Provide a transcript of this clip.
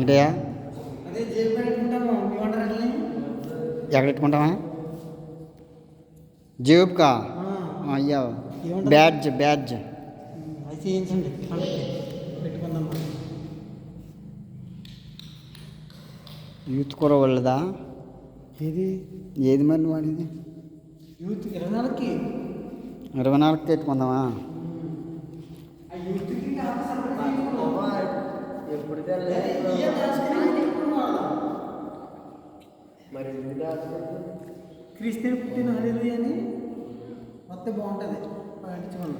ఇటయా ఎక్కడ పెట్టుకుంటావా జేబుకా అయ్యా బ్యాడ్జ్ బ్యాడ్జ్ అది చేయించండి పెట్టుకుందాం. యూత్ కూడా వాళ్ళదా ఏది ఏది మరి వాడిది యూత్ 24కి 24కి పెట్టుకుందామా ఎప్పుడు మరి క్రిస్టియన్ పుట్టిన హల్లెలూయా అని మొత్తం బాగుంటుంది పాటించుకున్నాం.